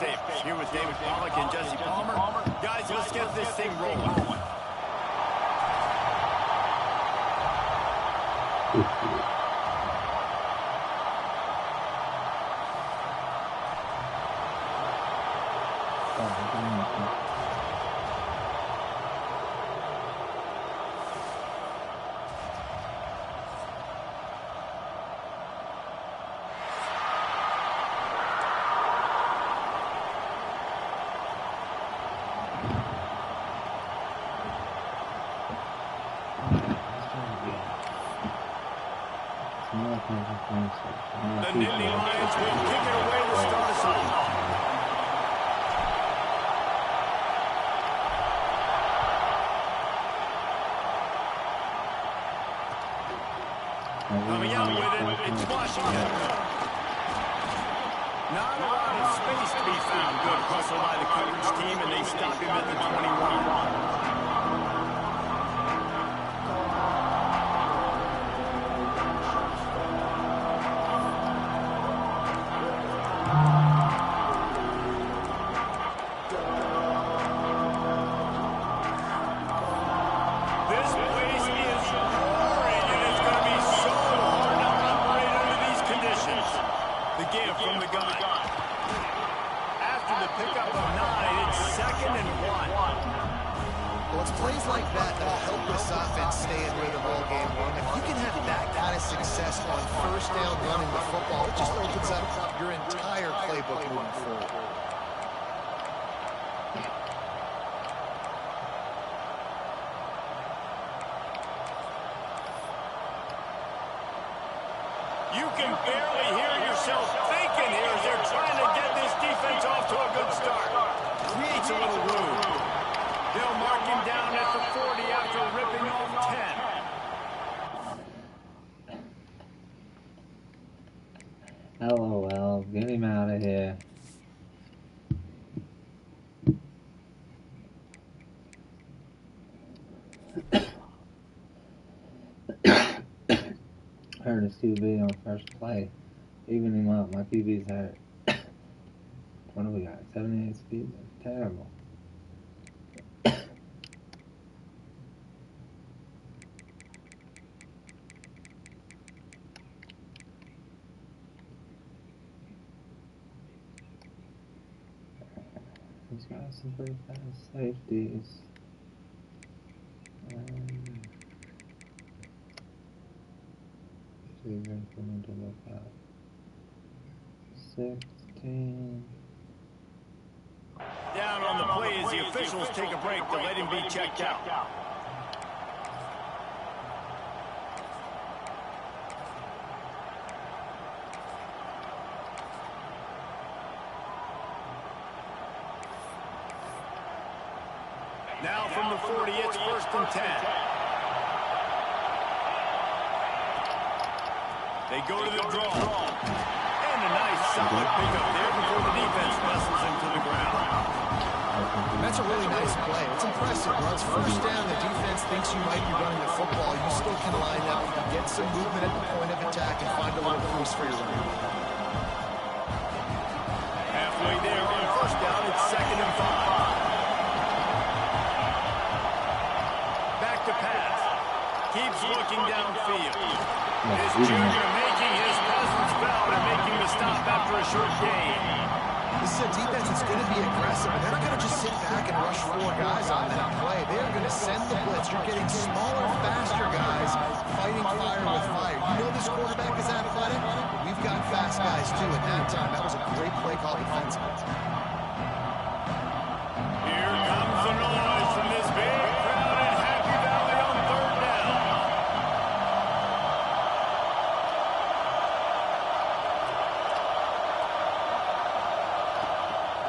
Staples. Here with David Pollack and Jesse Palmer. Guys, let's get this thing rolling. The Nittany Lions will kick it away to start us off. Coming out with it, it's Washington. Not a lot of space to be found. Good hustle by the coverage team, and they stop him at the 21. Plays like that that'll help this offense stay in rhythm all game long. If you can have that kind of success on first down running the football, it just opens up your entire playbook moving forward. You can barely hear yourself thinking here as they're trying to get this defense off to a good start. Creates a little room. They'll mark him down at the 40 after ripping off 10. LOL, get him out of here. Heard his QB on first play. Even him up, my QB's hurt. What do we got? 78 speed? Terrible. He's got some pretty fast safeties. So you're going to look at 16. Down on the play as the officials take a break to let him be checked out. Now from the 40, it's 1st and 10. They go to the draw. And a nice solid pickup there before the defense wrestles him to the ground. That's a really nice play. It's impressive. Once first down, the defense thinks you might be running the football. You still can line up, get some movement at the point of attack, and find a little crease for your run. Halfway there on first down, it's 2nd and 5. To pass. Keeps looking downfield. This junior making his presence felt and making the stop after a short gain. This is a defense that's going to be aggressive, and they're not going to just sit back and rush 4 guys on that play. They are going to send the blitz. You're getting smaller, faster guys fighting fire with fire. You know this quarterback is athletic. We've got fast guys, too, at that time. That was a great play call defensively. Here comes the noise from this big crowd in Happy Valley on 3rd down.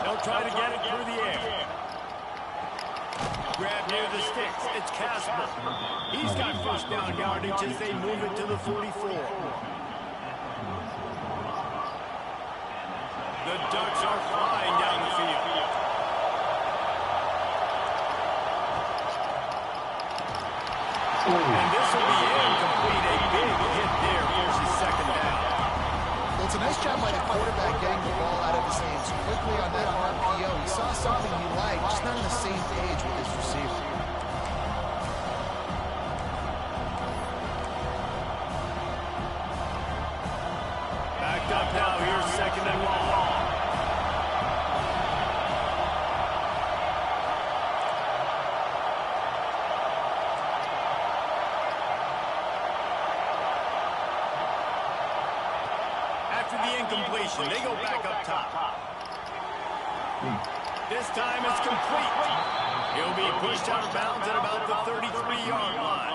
They'll try to get it through the air. Grab near the sticks. It's Casper. He's got first down yardage as they move it to the 44. The Ducks are flying down the field. And this will be incomplete. A big hit there forces 2nd down. Well, it's a nice job by the quarterback getting the ball out of off his hands quickly on that RPO. He saw something he liked, just not on the same page with his receiver. Backed up now. Here's second and long. After the incompletion, they go back up top. This time it's complete. He'll be pushed out of bounds at about the 33-yard line.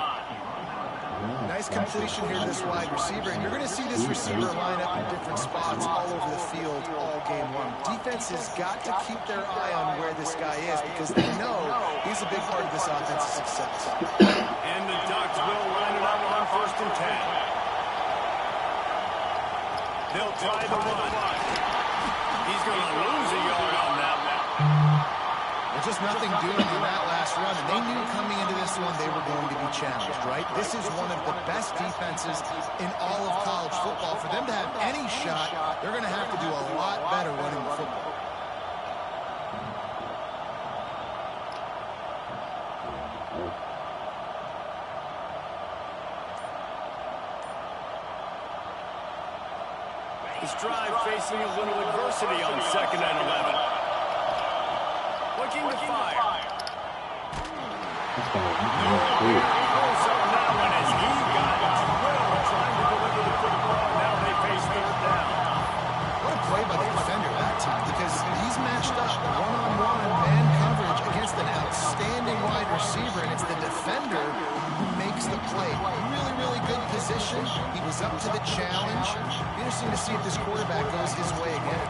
Nice completion here to this wide receiver, and you're going to see this receiver line up in different spots all over the field all game long. Defense has got to keep their eye on where this guy is because they know he's a big part of this offense's success. And the Ducks will line it up on 1st and 10. They'll try the run. He's going to lose a yard on that one. There's just nothing doing on that last run, and they knew coming into this one they were going to be challenged, right? This is one of the best defenses in all of college football. For them to have any shot, they're going to have to do a lot better running the football. This drive facing a little adversity on 2nd and 11. Looking to fire. He goes up that one as he got drilled trying to deliver the football. Now they face 3rd down. What a play by the defender that time, because he's matched up one-on-one man coverage against an outstanding wide receiver, and it's the defender who makes the play. Really, really good position. He was up to the challenge. Interesting to see if this quarterback goes his way again.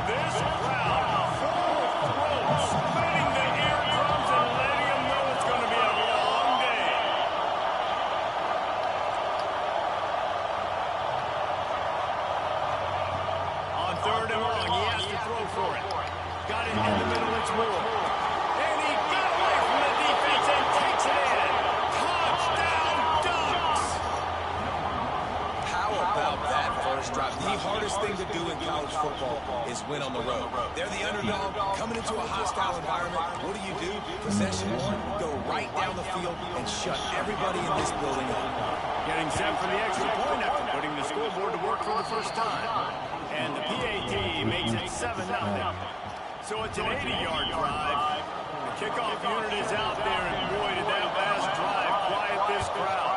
This crowd full of throats, spinning the eardrums and letting them know it's going to be a long day. On 3rd and long, he has to throw for it. Got it in the middle, it's Moore. And he got away from the defense and takes it in. Touchdown, Ducks! How about that first drive? The hardest thing to do in college football is win on the road. They're the underdog coming into a hostile environment. What do? Possession one, go right down the field and shut everybody in this building up. Getting set for the extra point after putting the scoreboard to work for the first time. And the PAT makes it 7-0. So it's an 80-yard drive. The kickoff unit is out there, and boy, did that last drive quiet this crowd.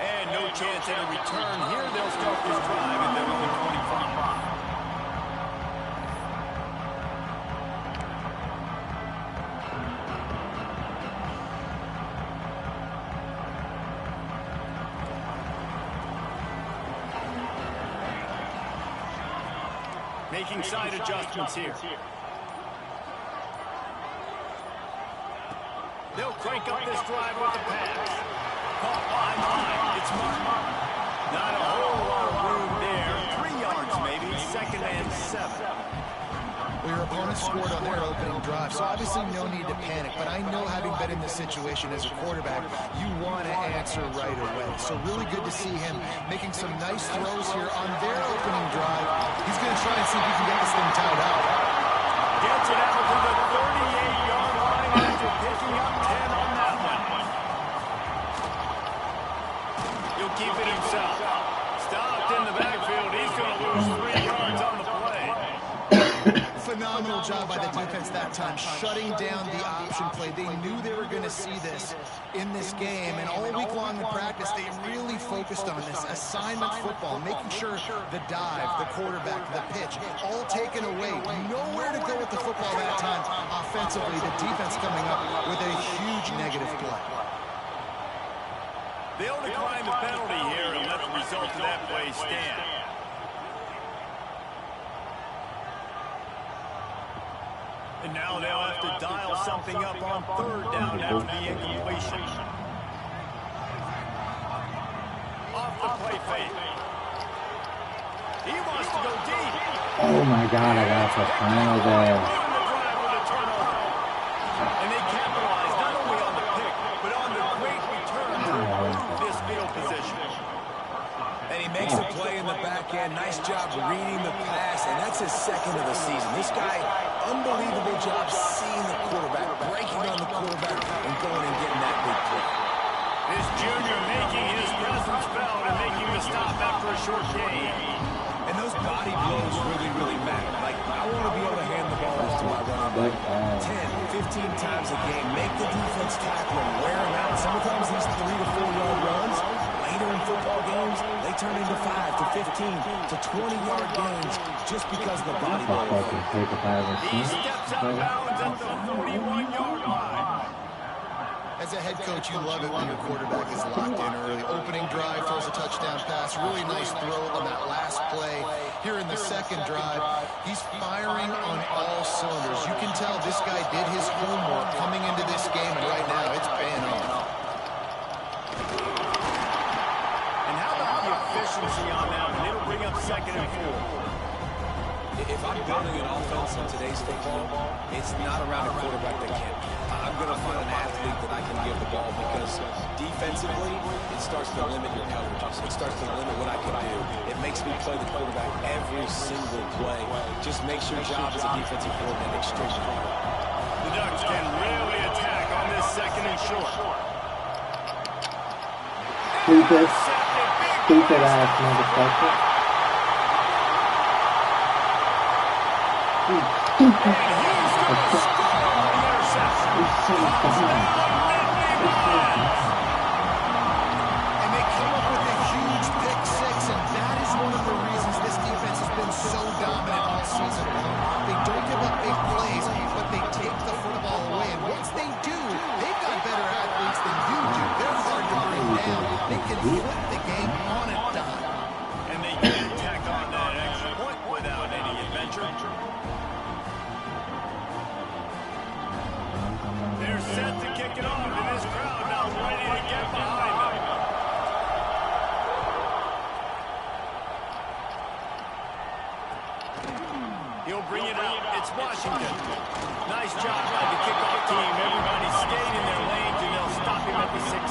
And no chance at a return here. They'll start this drive at their own 25. Making side adjustments here. They'll crank up this drive with the pass. Caught by mine. It's Martin. Not a whole lot of room there. 3 yards maybe. 2nd and 7. Well, your opponent scored on their opening drive, so obviously no need to panic. But I know, having been in this situation as a quarterback, you want to answer right away. So really good to see him making some nice throws here on their opening drive. He's going to try and see if he can get this thing tied up. Gets it out to the 38-yard line after picking up 10 on that one. He'll keep it himself. Stopped in the backfield. He's going to lose 3 yards on the play. Phenomenal job by the defense that time, shutting down the option play. They knew they were going to see this in this game, and all week long in practice, they really focused on this assignment football, making sure the dive, the quarterback, the pitch, all taken away. Nowhere to go with the football that time. Offensively, the defense coming up with a huge negative play. They'll decline the penalty here and let the result of that play stand. And now they'll have to dial something up on 3rd down after the incompletion. Off the play fake. He wants to go deep. Oh my God, I got the final there. And they capitalize not only on the pick, but on the great return. And he makes the play in the back end. Nice job reading the pass, and that's his second of the season. This guy, unbelievable job seeing the quarterback, breaking on the quarterback, and going and getting that big play. This junior making his presence felt and making the stop after a short gain. And those body blows really, really matter. Like, I want to be able to hand the ball off to my running back 10, 15 times a game. Make the defense tackle and wear him out. Sometimes these 3 to 4 yard runs, later in football games, they turn into 5 to 15 to 20-yard gains just because of the body blow. He steps out of bounds at the 41-yard line. As a head coach, you love it when your quarterback is locked in early. Opening drive, throws a touchdown pass. Really nice throw on that last play. Here in the second drive, he's firing on all cylinders. You can tell this guy did his homework coming into this game, and right now it's paying off. And how about the efficiency on that one? It'll bring up 2nd and 4. If I'm building an offense in today's football, it's not around a quarterback that can't. I'm going to find an athlete that I can give the ball because defensively, it starts to limit your coverages. It starts to limit what I can do. It makes me play the quarterback every single play. Just makes your job as a defensive coordinator extremely hard. The Ducks can really attack on this 2nd and short. Stupid ass motherfucker. And he's going to score on the interception. And they come up with a huge pick 6, and that is one of the reasons this defense has been so dominant all season long. They don't give up big plays, but they take the football away. And once they do, they've got better athletes than you do. They're hard to bring down. They can flip the game on a dime. And they can tack on that extra point without any adventure. They're set to kick it off, and this crowd now ready to get behind them. He'll bring it out. It's Washington. Nice job by the kickoff team. Everybody stayed in their lanes, and they'll stop him at the 16.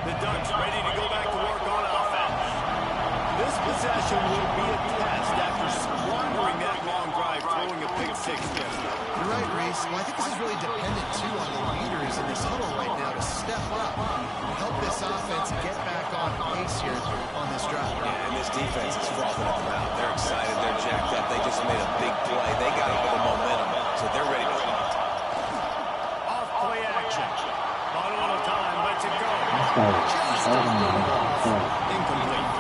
The Ducks ready to go back to work on offense. This possession will be a test after squandering that long drive, throwing a pick 6 yesterday. You're right, Reese. Well, I think this is really dependent, too, on the leaders in this huddle right now to step up and help this offense get back on pace here on this drive. Yeah, and this defense is frothing at the mouth. They're excited. They're jacked up. They just made a big play. They got a little momentum, so they're ready to hunt. Off play action. Bottle on time. Let's it go. Incomplete.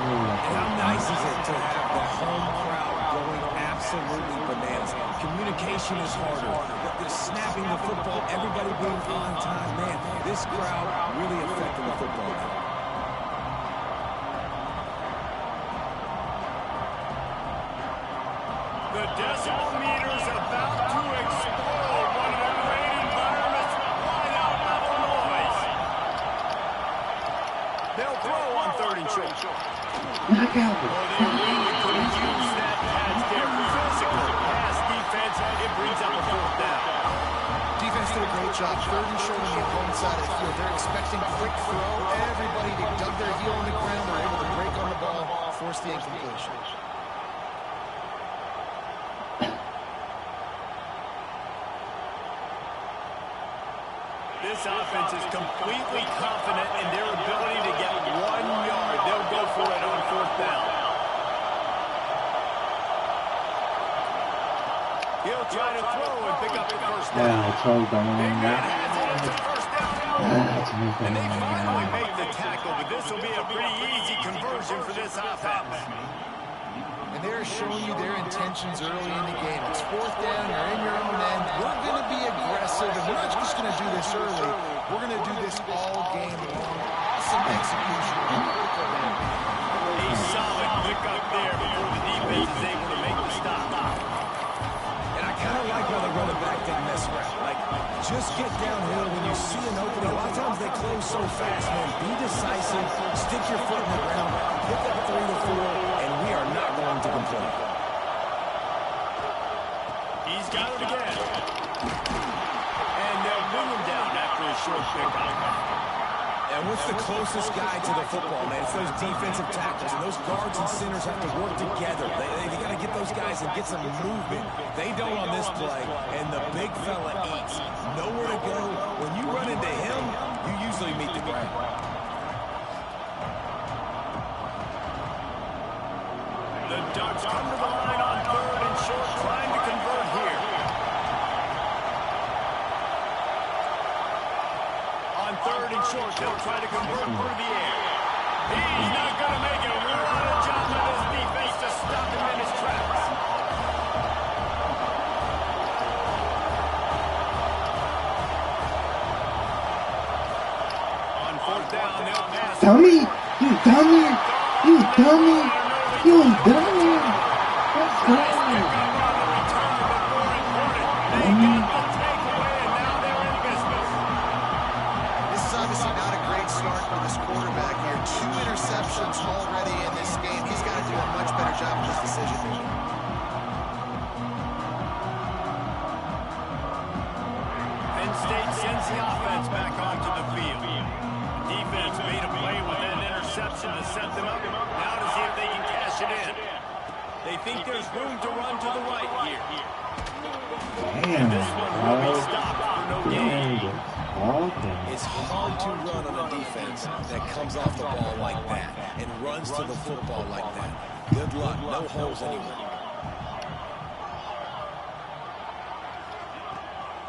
And how nice is it to have the home crowd going absolutely bananas? Communication is harder. They're snapping the football, everybody being on time. Man, this crowd really affecting the football now. The decimal meter's about to explode. One of the great environments. Wide out level noise. They'll throw on 3rd and short. Oh, they really could have used that pass there. Physical pass defense. It brings up a 4th down. Defense did a great job. 3rd and short on the opponent side of the field. They're expecting quick throw. Everybody, they dug their heel on the ground. They're able to break on the ball, force the incompletion. This offense is completely confident in their ability to get 1 yard. They'll go for it on 4th down. He'll try to throw and pick up the 1st down. Yeah, it's all done on that. It's a 1st down and and they finally make the tackle, but this will be a pretty easy conversion for this offense. And they're showing you their intentions early in the game. It's 4th down, you're in your own end. We're going to be aggressive, and we're not just going to do this early. We're going to do this all game long. Awesome execution. A solid pickup there before the defense is able to make the stop. And I kind of like how the running back didn't mess around. Like, just get downhill when you see an opening. A lot of times they close so fast, man. Be decisive, stick your foot in the ground, pick up 3 to 4, and we are not going to complain. He's got it again. And they'll bring him down after a short pickup. And what's the closest guy to the football, man? It's those defensive tackles, and those guards and centers have to work together. They got to get those guys and get some movement. They don't on this play, and the big fella eats. Nowhere to go. When you run into him, you usually meet the ground. The Ducks come to the line on 3rd and short, trying to convert here. On 3rd and short, they'll try to convert through the air. He's not going to make it. What a job by this defense to stop him in his tracks. On 4th down, they'll pass. Dummy! You dummy! You dummy! You dummy! Let's go! Interceptions already in this game. He's got to do a much better job with his decision making. Penn State sends the offense back onto the field. Defense made a play with that interception to set them up. Now to see if they can cash it in. They think there's room to run to the right here. Damn, This one will be stopped for no gain. It's hard to run on a defense that comes off the ball like that and runs to the football like that. Good luck. No holes anywhere.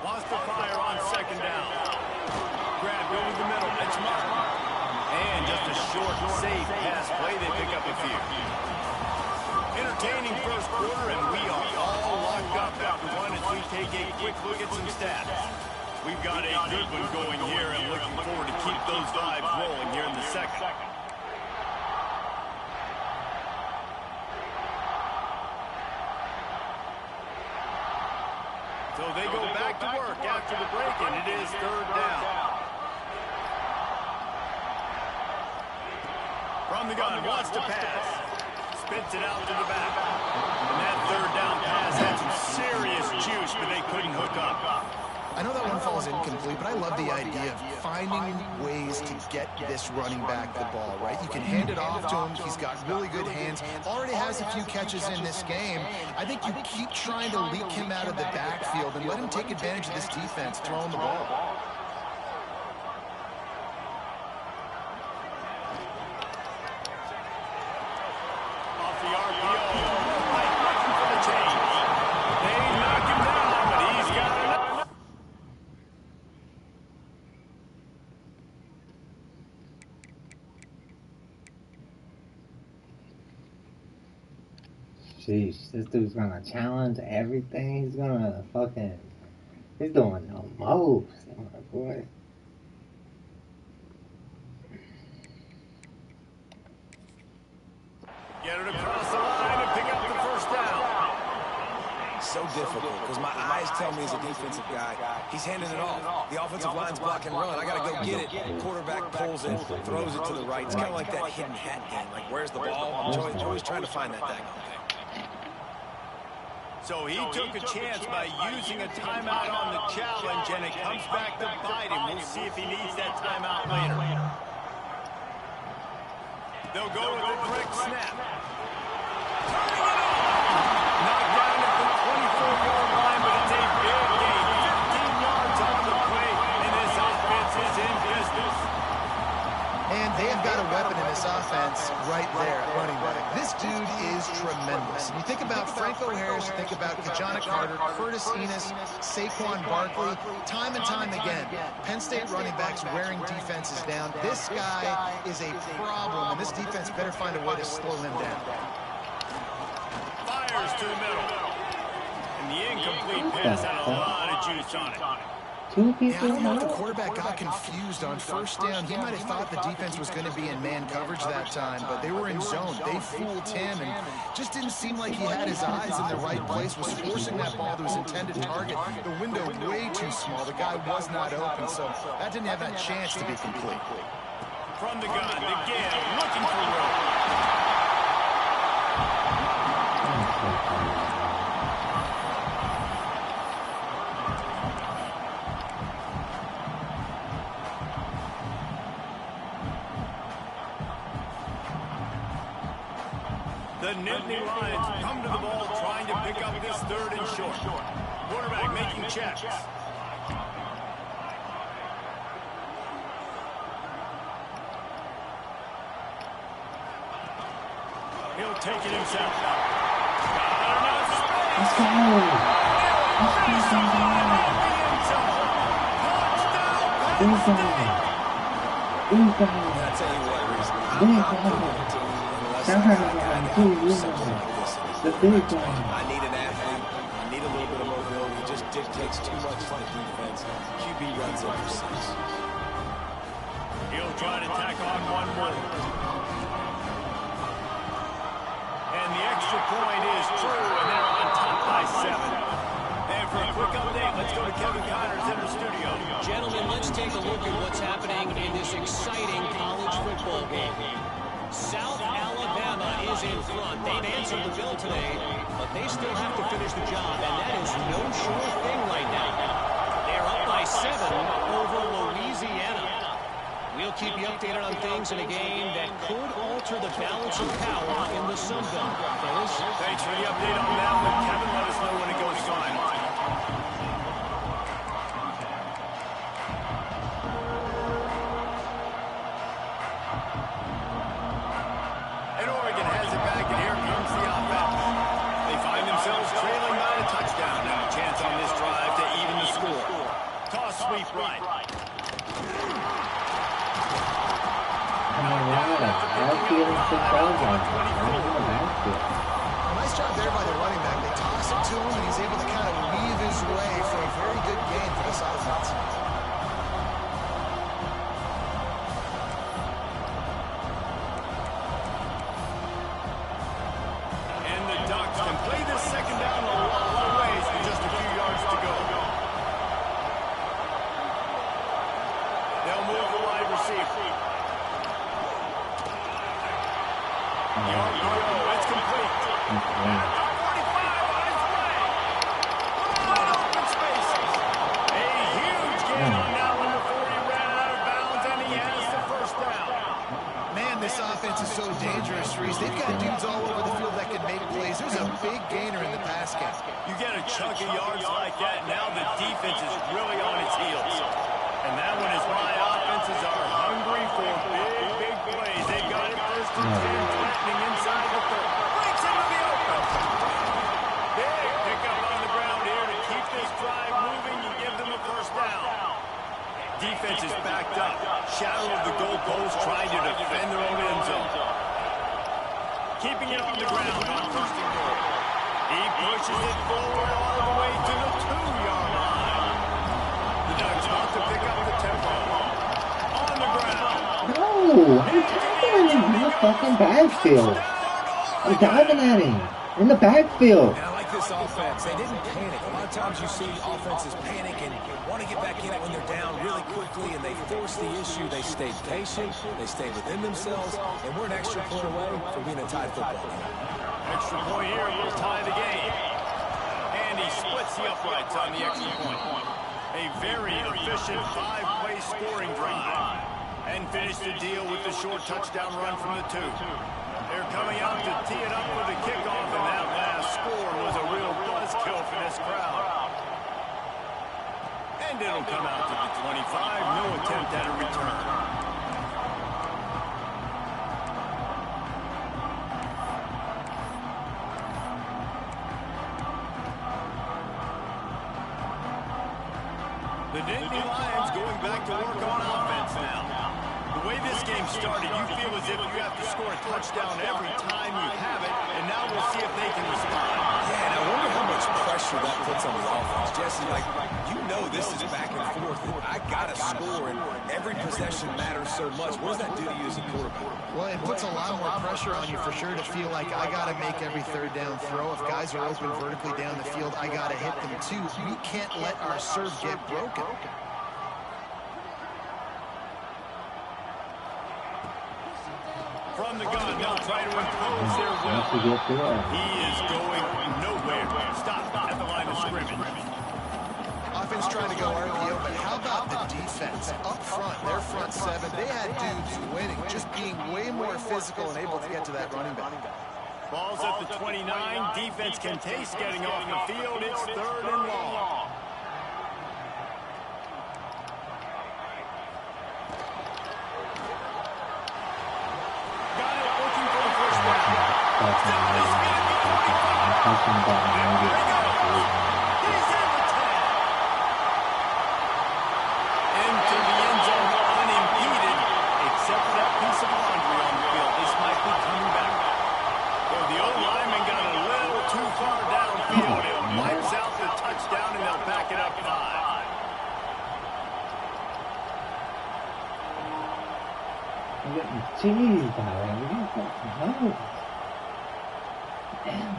Wants to fire on 2nd down. Grabbed over the middle. It's Martin. And just a short, safe pass play. They pick up a few. Entertaining first quarter, and we are all locked up after one as we take a quick look at some stats. We've got a good one going here and looking forward to keep those vibes rolling here in the second. So they go back to work after the break, and it is 3rd down. From the gun, wants to pass. Spits it out to the back. And that 3rd down pass had some serious juice, but they couldn't hook up. I know that one falls incomplete, but I love the idea of finding ways to get this running back the ball, right? You can hand it off to him. He's got really good hands. Already has a few catches in this game. I think you keep trying to leak him out of the backfield and let him take advantage of this defense throwing the ball. Off the RPO. Looking for the change. They knock him down, but he's got enough. Sheesh, this dude's gonna challenge everything. He's gonna fucking... He's doing the most. Oh my boy. Get it across the line and pick up the 1st down. So difficult because my eyes tell me as a defensive guy, he's handing it off. The offensive line's block and run. I got to go get it. Quarterback pulls it, throws it to the right. It's kind of like that hidden hat game. Like, where's the ball? I'm always trying to find that thing. So he took a chance by using a timeout on the challenge, and it comes back to bite him. We'll see if he needs that timeout later. They'll go with a direct snap. Turning it on. Knocked down at the 24-yard line, but it's a big gain. 15 yards on the play, and this offense is in business. And they've got a weapon in this offense right there at running back. This dude is tremendous. You think about Franco Harris, you think about Kajana Carter, Curtis Enos, Saquon Barkley. Time and time again, Penn State running backs wearing defenses down. This guy is a problem, and this defense better find a way to slow him down. Fires to the middle. And the incomplete pass had a lot of juice on it. Yeah, I don't know if the quarterback got confused on 1st down. He might have thought the defense was going to be in man coverage that time, but they were in zone. They fooled him and just didn't seem like he had his eyes in the right place, was forcing that ball to his intended target. The window way too small. The guy was not open, so that didn't have that chance to be complete. From the gun, again, looking for room. The Nittany Lions come to the ball trying to pick up this 3rd and short. Quarterback making checks. He'll take it himself. Let's go. I need an athlete. I need a little bit of mobility. It just dictates too much to the defense. QB runs it for 6. He'll try to tack on one more. And the extra point is true, and they're on top by 7. And for a quick update, let's go to Kevin Connors in the studio. Gentlemen, let's take a look at what's happening in this exciting college football game. South Alabama is in front. They've answered the bell today, but they still have to finish the job, and that is no sure thing right now. They're up by 7 over Louisiana. We'll keep you updated on things in a game that could alter the balance of power in the Sun Belt. Fellas? Thanks for the update on that, but Kevin, let us know when it goes final. And Oregon has it back, and here comes the offense. They find themselves trailing by a touchdown, and a chance on this drive to even the score. Toss sweep right. Nice job there by the running back. They toss it to him, and he's able to kind of weave his way for a very good game for this offense. And the Ducks can play this second down a lot of ways with just a few yards to go. They'll move the wide receiver. It's complete. 45 on his way. Open spaces. A huge gain on that one before he ran out of bounds, and he has the first down. Man, this offense is so dangerous, Reese. They've got dudes all over the field that can make plays. There's a big gainer in the pass game. You get a chunk of yards like that, now the defense is really on its heels. And that one is why offenses are hungry for big plays. They've got it first and 10, threatening inside the 30. Breaks into the open. Big pickup on the ground here to keep this drive moving and give them a first down. Defense is backed up. Shadow of the goalpost trying to defend their own end zone. Keeping it on the ground on first and goal. He pushes it forward all the way to the 2-yard line. The Ducks about to pick up the tempo. On the ground. No, I'm tackling him in the fucking backfield. I'm diving at him in the backfield. And I like this offense. They didn't panic. A lot of times you see offenses panic and want to get back in it when they're down really quickly, and they force the issue. They stayed patient. They stayed within themselves, and we're an extra point away from being a tied football game. Extra point here will tie the game. And he splits the uprights on the extra point. A very efficient 5-play scoring drive. And finished the deal with the short touchdown run from the 2. They're coming out to tee it up for the kickoff, and that last score was a real buzzkill for this crowd. And it'll come out to the 25. No attempt at a return. The Nittany Lions going back to work on offense now. The way this game started, you feel as if you have to score a touchdown every time you have it, and now we'll see if they can respond. Yeah, and I wonder how much pressure that puts on the offense. Jesse, you know this is back and forth. I got to score, and every possession matters so much. What does that do to you as a quarterback? Well, it puts a lot more pressure on you for sure to feel like I got to make every third down throw. If guys are open vertically down the field, I got to hit them too. We can't let our serve get broken. From the gun, they'll try to impose their will. He is going nowhere. Stop at the line of scrimmage. Offense trying to go RPO, but how about the defense? Up front, their front 7, they had dudes winning, just being way more physical and able to get to that running back. Ball's at the 29. Defense can taste getting off the field. It's 3rd and long. Got it, looking for the first down. He's at the 10. Into the end zone unimpeded, except for that piece of laundry on the field. This might be coming back. Well, the old lineman got a little too far downfield. It wipes out the touchdown, and they'll back it up 5. I'm getting cheesed by it. We're getting fucking hosed. Damn.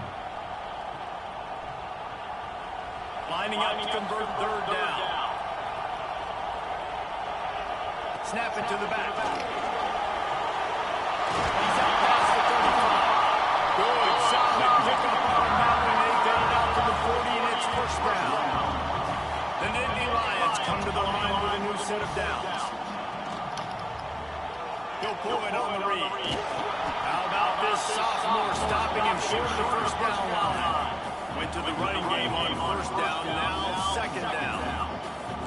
Lining up to convert 3rd down. Snap it to the back. He's out past the 35. Good, solid pickup on that one. They get it out to the 40, and it's 1st down. The Nittany Lions come to the line with a new set of downs. He'll pull it on the read. How about this sophomore stopping him short of the 1st down line? Went to the running game on 1st down, now 2nd down.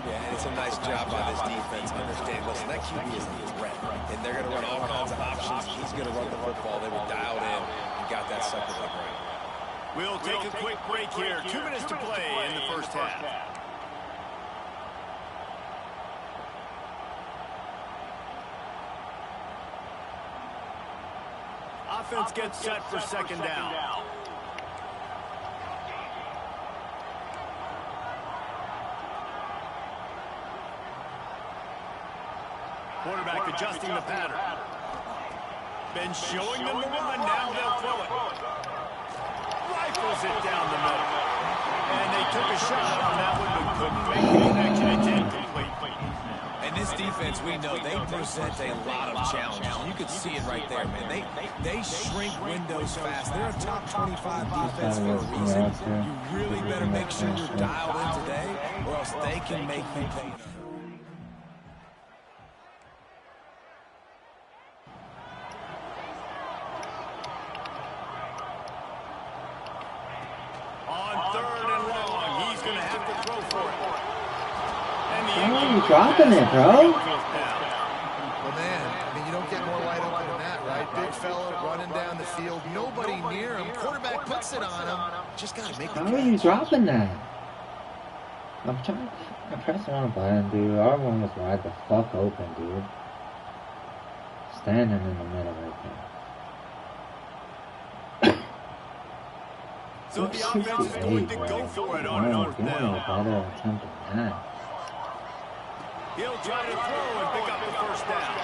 Yeah, and it's a nice job by this defense understanding. Listen, that QB is a threat, and they're going to run all kinds of options. He's going to run the football. They were dialed in and got that second leg right. We'll take a quick break here. 2 minutes to play in the 1st half. Offense gets set for 2nd down. Quarterback adjusting the pattern. Been showing them the run. Now they'll throw it. Rifles it down the middle. And they took a shot on that one, but couldn't make the connection. It's incomplete. And this defense, we know, they present a lot of challenges. You can see it right there, man. They shrink windows fast. They're a top 25 defense for a reason. You really better make sure you're dialed in today, or else they can make you pay. On 3rd and long, he's going to have to throw for it. Why are you dropping it, bro? Well, man, I mean, you don't get more wide open than that, right? Big fella running down the field, nobody near him. Quarterback puts it on him. Just got to make the How are you dropping that? I'm pressing on a button, dude. Our one was wide the fuck open, dude. Standing in the middle right there. So the offense is going to go for it on 4th down. He'll try to throw and pick up the 1st down.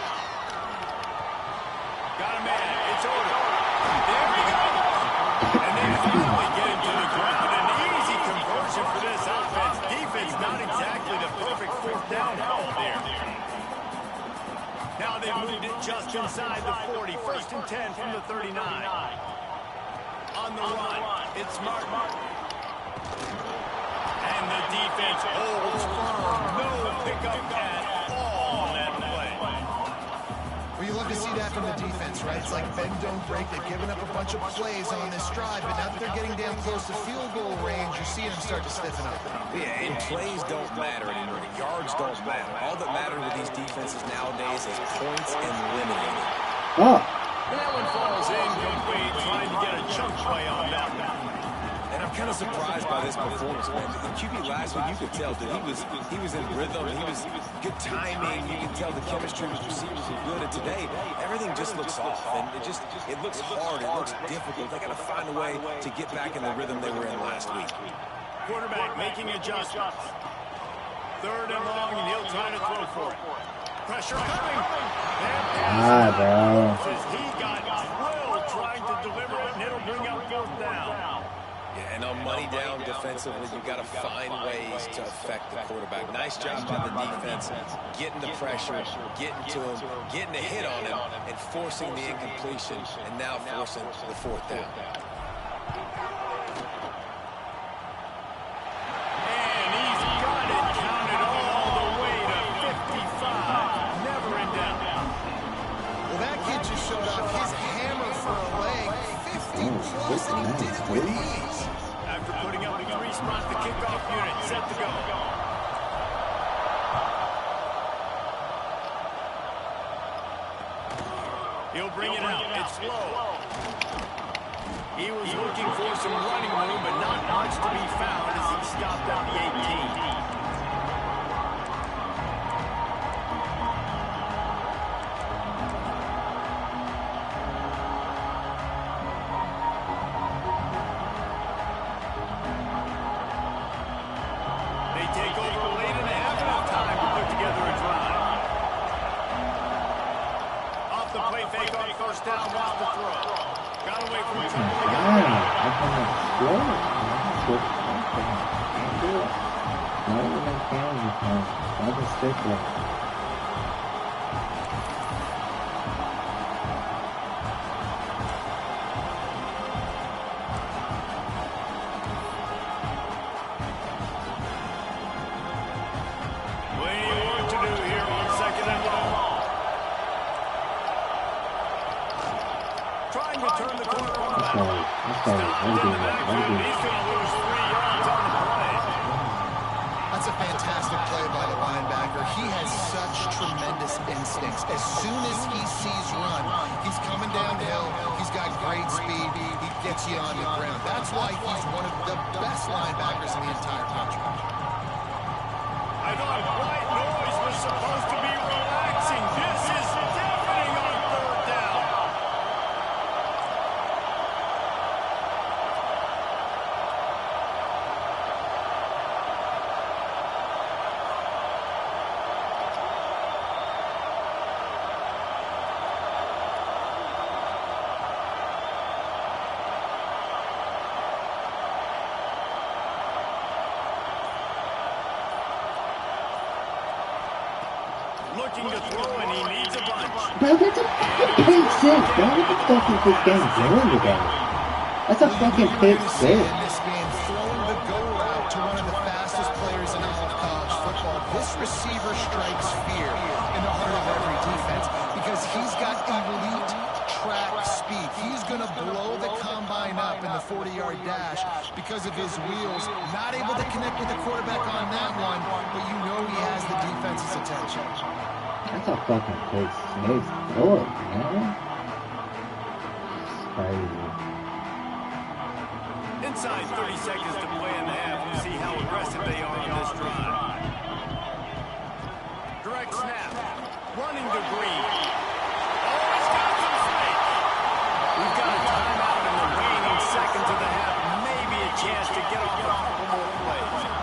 Got a man. It's over. There we go. And they finally get him to the ground. An easy conversion for this offense. Defense not exactly the perfect 4th down call there. Now they've moved it just inside the 40. 1st and 10 from the 39. On the run, it's Martin. And the defense holds firm. No pickup at all on that play. Well, you love to see that from the defense, right? It's like bend, don't break. They've given up a bunch of plays on this drive, but now that they're getting damn close to field goal range, you're seeing them start to stiffen up. Yeah, and plays don't matter anymore. The yards don't matter. All that matters with these defenses nowadays is points and limiting. Oh. That one falls incomplete, trying to get a chunk play on that one. And I'm kind of surprised by this performance, man. The QB last week, you could tell, dude, he was in rhythm. He was good timing. You could tell the chemistry with receivers was good. And today, everything just looks off, and it looks hard. It looks difficult. They got to find a way to get back in the rhythm they were in last week. Quarterback making adjustments. 3rd and long, and he'll try to throw for it. Pressure coming. Bro. He got drilled trying to deliver it, and it'll bring up 4th down. Yeah, and on money down defensively, you've got to find ways to affect the quarterback. Nice job by the defense, getting the pressure, getting to him, getting a hit on him, and forcing the incompletion, and now forcing the 4th down. And he's got it counted all the way to 55. Never in doubt. Well, that kid just showed off his hammer for a leg. 50 close, and he did it with ease. After putting up a 3-spot, the kickoff unit set to go. He'll bring it out. It's slow. He was looking for some running room, but not much to be found as he stopped at the 18. They take over late in the half enough time to put together a drive. Off the play fake on first down, wants to throw. Got away from the trouble. I cannot slow it. I can't do it. Not even in Canada, I can stick with it. Plenty of work to do here on 2nd and long. Trying to turn the corner on the back. Stopped in the backfield. He's going to lose 3 yards on the play. That's a fantastic play by the linebacker. He has such tremendous instincts. As soon as he sees run, he's coming downhill. He's got great speed. He gets you on the ground. That's why he's one of the best linebackers in the entire country. I thought white noise was supposed to be relaxing. This is deafening on 3rd down. Looking to throw, and he needs a bunch. Bro, that's a fucking pick six, bro. What the fuck is this game doing today? That's a fucking pick six. In this game, throwing the go route to one of the fastest players in all of college football. This receiver strikes fear in the heart of every defense because he's got elite track speed. He's going to blow the combine up in the 40-yard dash because of his wheels. Not able to connect with the quarterback on that one, but you know he has the defense's attention. That's a fucking pick six. Throw it, man. It's crazy. Inside 30 seconds to play in the half. We'll see how aggressive they are on this drive. Direct snap. Running to Green. Oh, he's got some space. We've got a timeout in the waning seconds of the half. Maybe a chance to get off a couple more plays.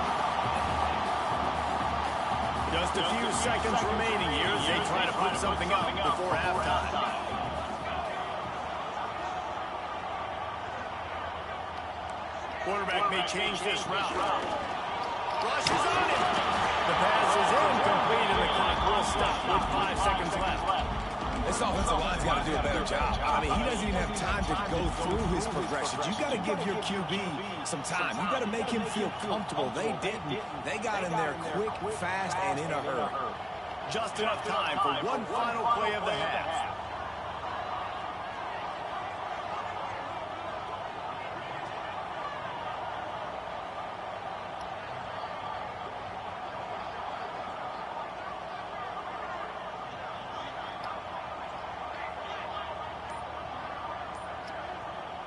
Just a few seconds remaining here as they try to put something up before halftime. Quarterback may change this route. Rushes on him. The pass is incomplete and the clock will stop with 5 seconds left. This offensive line's got to do a better job. I mean, he doesn't even have time to go through his progressions. You got to give your QB some time. You got to make him feel comfortable. They didn't. They got in there quick, fast, and in a hurry. Just enough time for one final play of the half.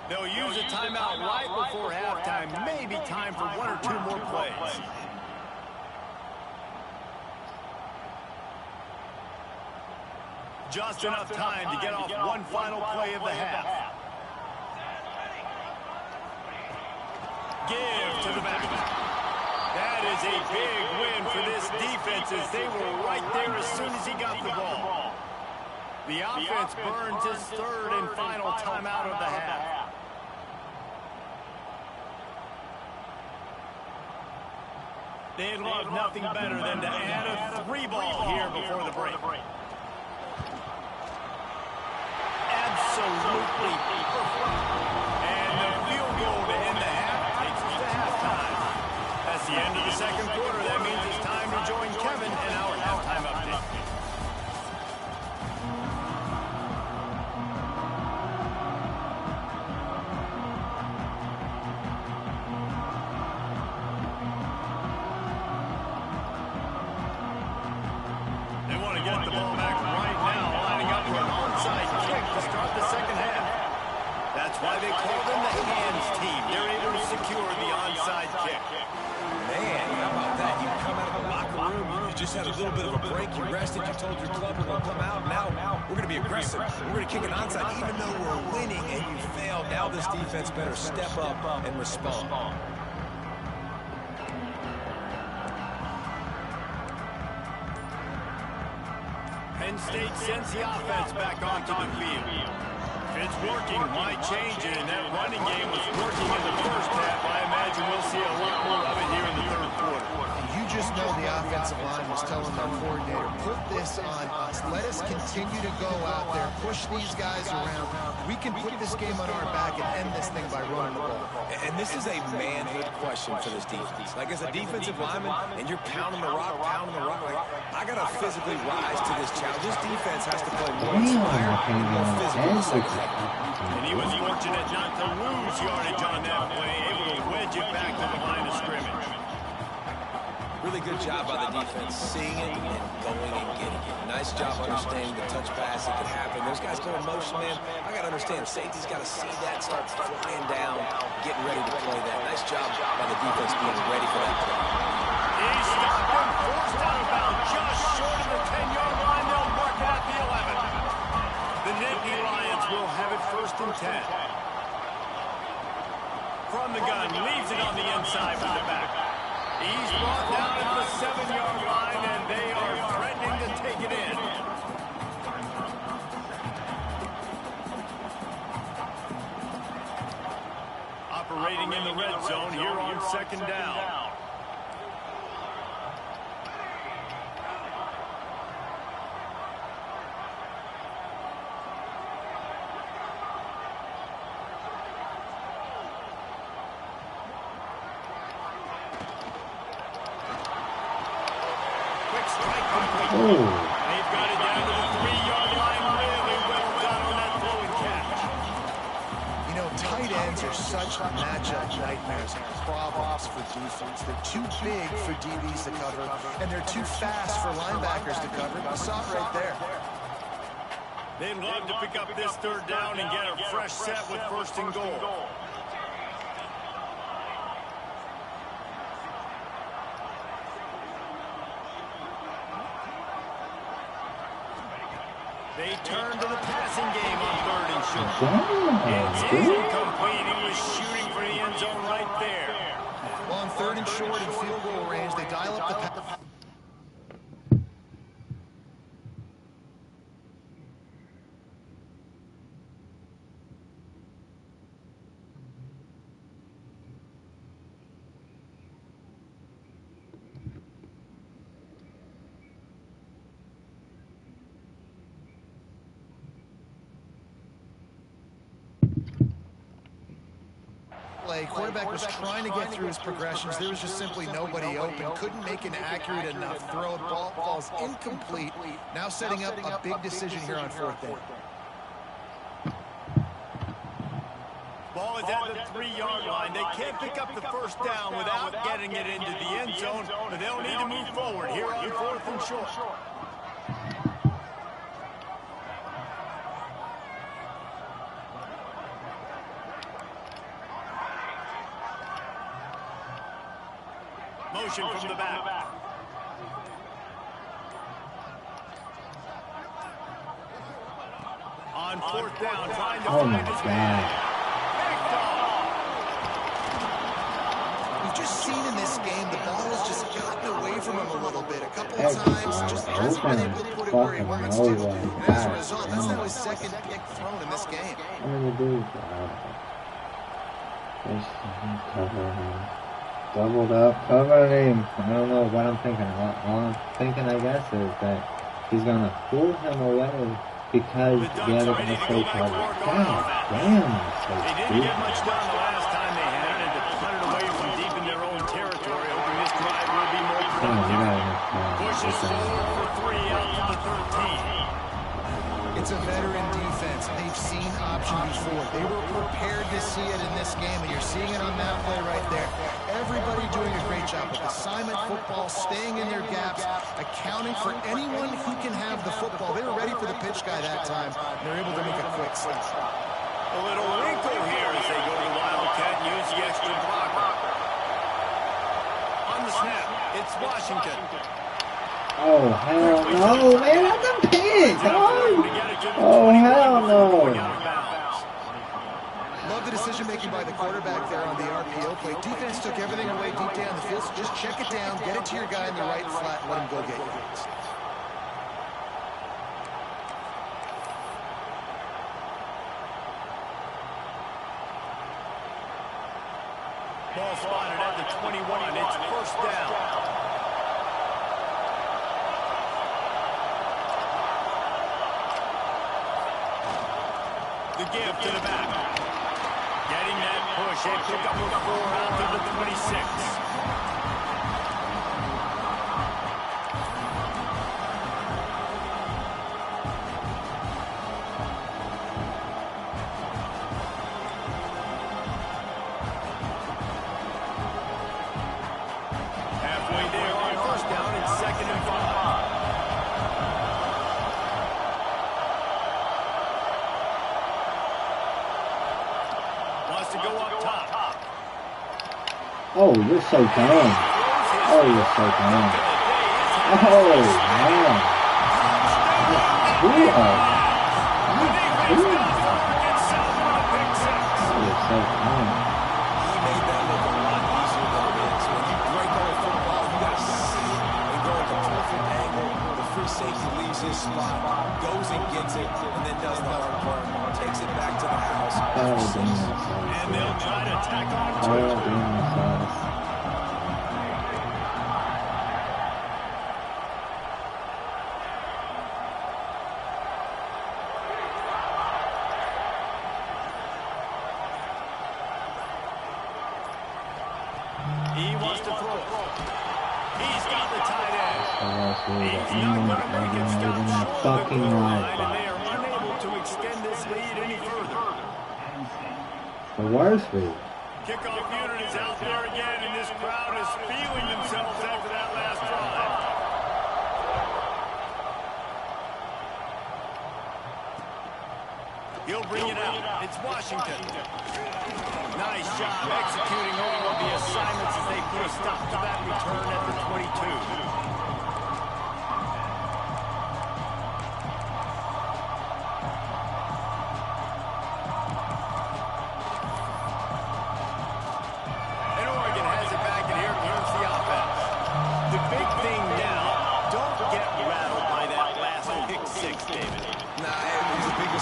They'll use a timeout right before halftime. Maybe time for 1 or 2 more plays. Just enough time to get off one final play of the half. Give to the back. That is a big win for this defense as they were right there as soon as he got the ball. The offense burns his 3rd and final timeout of the half. They'd love nothing better than to add a 3-ball here before the break. Absolutely perfect. And the field goal to end the half takes us to halftime. That's the end of the 2nd quarter. That means it's time to join Kevin in our halftime update. just had a little bit of a break. You rested. You told your club we're going to come out. Now we're going to be aggressive. We're going to kick an onside. Even though we're winning and you failed, now this defense better step up and respond. Penn State sends the offense back onto the field. If it's working, why change it? And that running game was working in the first half. I imagine we'll see a lot more of it here in the third quarter. And you just know the offensive line was telling their coordinator, put this on us. Let us continue to go out there, push these guys around. We can put this game on our back and end this thing by running the ball. And this is a manhood question for this defense. Like, as a defensive lineman, and you're pounding the rock, like, I got to physically rise to this challenge. This defense has to play more inspired, more physical. And he was fortunate not to lose yardage on that play, able to wedge it back to the line of scrimmage. Really good job by the defense, seeing it and going and getting it. Nice job understanding the touch pass that could happen. Those guys go in motion, man. I got to understand, safety's got to see that, start flying down, getting ready to play that. Nice job by the defense being ready for that play. He stopped him, forced out of bounds, just short of the 10-yard line. They'll mark it at the 11. The Nittany Lions will have it 1st and 10. From the gun, leaves it on the inside with the back. He's brought down at the 7-yard line, and they are threatening to take it in. Operating in the red zone here on 2nd down. They've got it down to the 3-yard line. Really well done on that throw and catch. You know, tight ends are such matchup nightmares and problems for defense. They're too big for DBs to cover, and they're too fast for linebackers to cover. You saw it right there. They'd love to pick up this 3rd down and get a fresh set with 1st and goal. They turn to the passing game on 3rd and short. It's incomplete. He was shooting for the end zone right there. Well, on 3rd and short and field goal range, they dial up the pass. Quarterback was trying to get through his progressions. There was just simply nobody open. Couldn't make an accurate enough throw. Ball falls incomplete. Now setting up a big decision here on 4th down. Ball is at the 3-yard line. They can't pick up the 1st down without getting it into the end zone, but they'll need to move forward here on 4th and short. Motion from the back. On 4th down, trying to find his man. We've just seen in this game, the ball has just gotten away from him a little bit. A couple of times, just hasn't been able to put it where he wants to. And as a result, that's now his 2nd pick thrown in this game. Doubled up, covered him. I don't know what I'm thinking. All I'm thinking, I guess, is that he's going to pull him away because the other guy stay covered. God damn, that's so They didn't get much done the last time they had it, to punt it away from deep in their own territory, hoping this drive will be more productive. Pushes forward for 3 out to the 13. It's a veteran defense. They've seen option before. They were prepared to see it in this game, and you're seeing it on that play right there. Everybody doing a great job with assignment football, staying in their gaps, accounting for anyone who can have the football. They were ready for the pitch guy that time. They're able to make a quick stop. A little wrinkle here as they go to Wildcat and use the extra blocker. On the snap, it's Washington. Oh, hell no, man, that's a pick, dog. Oh, hell no. Love the decision-making by the quarterback there on the RPO play. Defense took everything away deep down the field, so just check it down, get it to your guy in the right flat, and let him go get yards. Ball spotted at the 21. It's first down. The give to the back. Getting that push. A pick up a 4 out to the 26. Halfway there on first down. It's 2nd and 5. To go up top. Oh, you're so dumb. Oh, you're so dumb. Oh, man. You're so dumb. He made that look a lot easier than it is. When you break on a football, you got to see and go at the perfect angle. The free safety leaves his spot, goes and gets it, and then does the hard part. Takes it back to the house. And they'll try to tack on to it. He wants to throw it. He's got the tight end. He's not going to make it stop short of the goal line, and they are unable to extend this lead any further. The worst lead. Kickoff unit is out there again, and this crowd is feeling themselves after that last drive. He'll bring it out. It's Washington. Nice job executing all of the assignments as they put a stop to that return at the 22.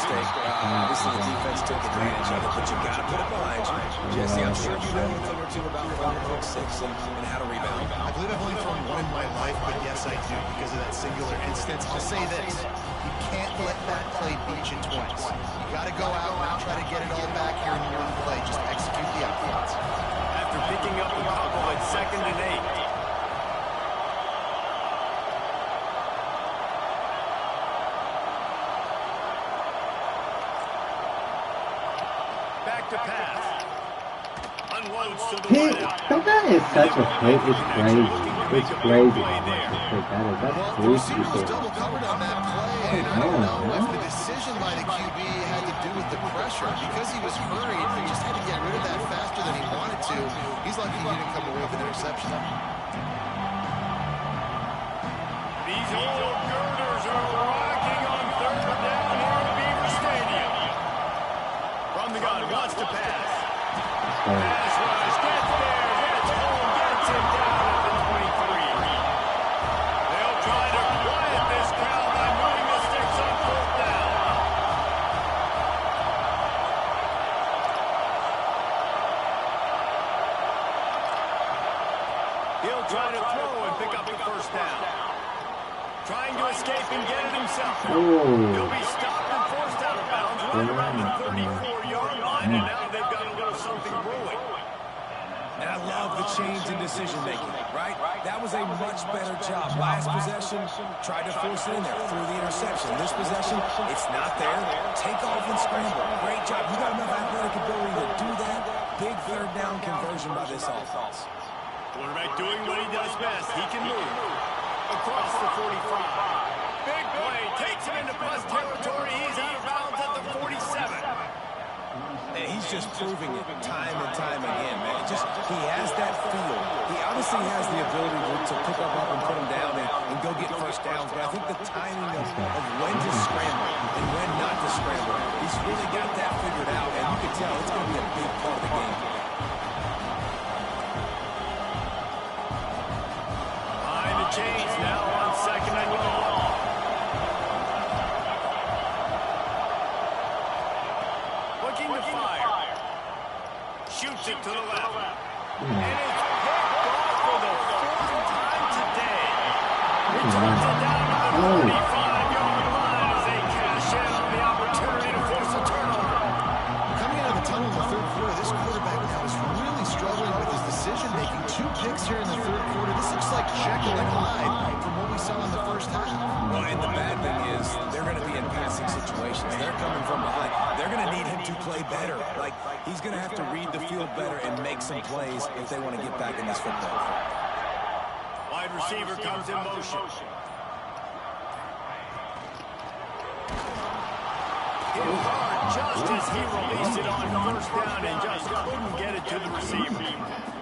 This is the defense took advantage of it, but you got to put it behind you. Jesse, I'm sure you know a thing or two about throwing pick six and how to rebound. I believe I've only thrown one in my life, but yes, I do because of that singular instance. I'll say this. You can't let that play beat you twice. You got to go out and try to get it all back here in one play. Just execute the offense. After picking up a couple at 2nd and 8. To pass. Unloads to the that is such a pick. It's crazy. It's crazy how much a pick that is. That's crazy. Double covered on that play, and I don't know if the decision by the QB had to do with the pressure. Because he was hurried, he just had to get rid of that faster than he wanted to. He's lucky he didn't come away with an interception. These old girders are rocking on 3rd down here at Beaver Stadium. From the gun, wants to pass. Pass rush, gets there, gets home, gets him down at the 23. They'll try to quiet this crowd by moving the sticks on 4th down. He'll try to throw and pick up the 1st down. Trying to escape and get it himself. He'll be stopped and forced out of bounds right around the 34-yard line, and now they've got a little something brewing. And I love the change in decision-making, right? That was a much better job. Last possession, tried to force it in there, threw the interception. This possession, it's not there. Take off and scramble. Great job. You got enough athletic ability to do that. Big 3rd down conversion by this offense. Quarterback doing what he does best. He can move across the 45. Big play. Takes him into plus territory. He's out of bounds at the 47. And he's just proving it time and time again, man. He has that feel. He obviously has the ability to pick up and put him down and go get first downs. But I think the timing of when to scramble and when not to scramble, he's really got that figured out. And you can tell it's going to be a big part of the game. Behind the chains now on 2nd and goal. Looking to fire. Shoots it to the left. And it's picked off for the 4th time today. Returns it down to the 35-yard line as they cash in on the opportunity to force a turnover. Coming out of the tunnel in the third quarter, this quarterback now is really struggling with his decision-making. 2 picks here in the third quarter. This looks like Jekyll and Hyde from what we saw in the first half. Well, and the bad thing is they're going to be in passing situations. They're coming from behind. They're going to need him to play better. Like, he's going to have to read the field better and make some plays if they want to get back in this football. Wide receiver comes in motion. Hit hard just as he released it on 1st down and just couldn't get it to the receiver.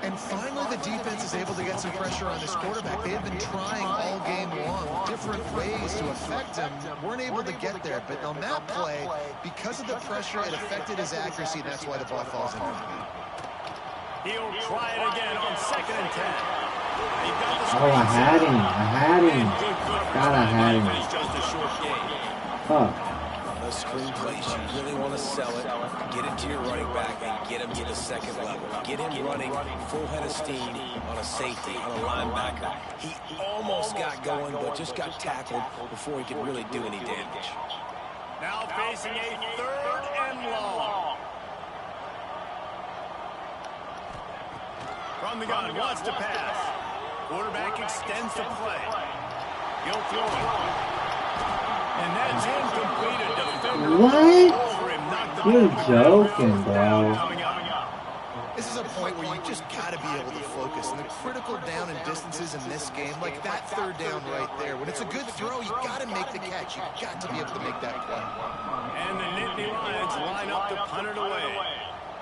And finally, the defense is able to get some pressure on this quarterback. They have been trying all game long, different ways to affect him. Weren't able to get there, but on that play, because of the pressure, it affected his accuracy, and that's why the ball falls in. He'll try it again on 2nd and 10. Oh, I had him. God, I had him. It's just a short game. Fuck. The screen plays, you really want to sell it, get it to your running back, and get him to the 2nd level. Get him running full head of steam on a safety, on a linebacker. He almost got going, but just got tackled before he could really do any damage. Now facing a 3rd and long. From the gun, wants to pass. Quarterback extends the play. He'll throw it. And that's incomplete. What? You're joking, bro. This is a point where you just got to be able to focus. And the critical down and distances in this game, like that 3rd down right there, when it's a good throw, you got to make the catch. You got to be able to make that play. And the Nittany Lions line up to punt it away.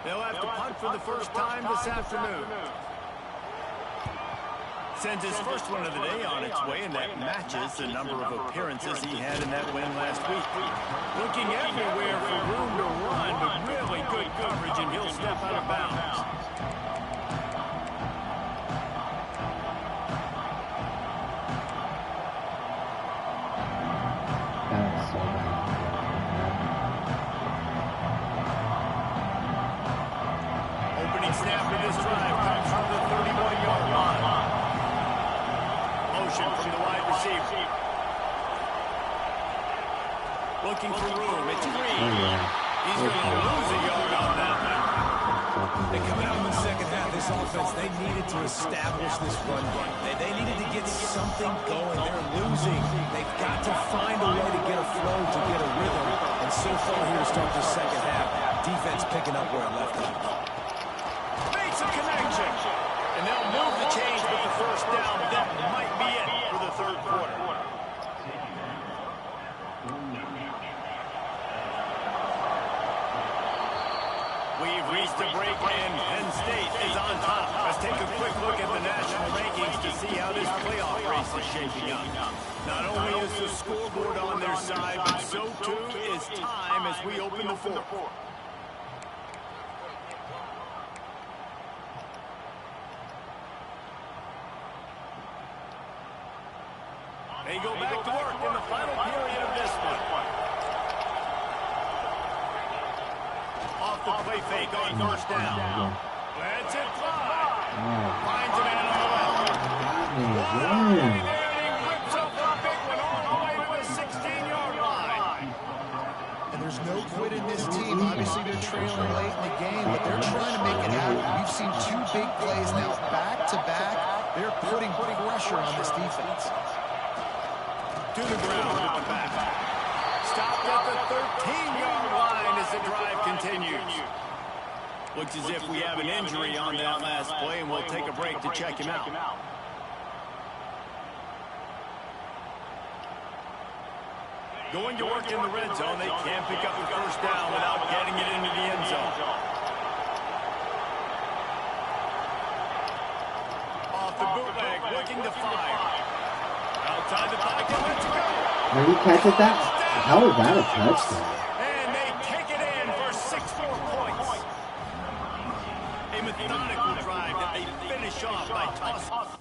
They'll have to punt for the first time this afternoon. Sends his first one of the day on its way, and that matches the number of appearances he had in that win last week. Looking everywhere for room to run, but really good coverage, and he'll step out of bounds. Opening snap for this drive comes from the 31-yard line. Motion from the wide receiver. Looking for room. It's Green. He's going to lose a yard on that one. They coming out in the second half, this offense, they needed to establish this run game. They needed to get something going. They're losing. They've got to find a way to get a flow, to get a rhythm. And so far here to start the second half, defense picking up where it left off. Makes a connection. And they'll move the chains with the first down. That might be it for the 3rd quarter. We've reached a break, and Penn State is on top. Let's take a quick look at the national rankings to see how this playoff race is shaping up. Not only is the scoreboard on their side, but so too is time as we open the 4th. They go back to work in the final period of this one. Off the play fake on 1st down. Lets it fly. Finds a man on the left. There, and he rips up a big one all the way to the 16-yard line. And there's no quit in this team. Obviously, they're trailing late in the game, but they're trying to make it happen. We've seen 2 big plays now back-to-back. They're putting pressure on this defense. To the ground at the back. Stopped at the 13-yard line as the drive continues. Looks as if we have an injury on that last play, and we'll take a break to check him out. Going to work in the red zone, they can't pick up the first down without getting it into the end zone. looking to fire. Outside the pocket, let's go. When you catch it that, how is that a touchdown? And they take it in for 6 more points. A methodical drive that they finish off by tossing.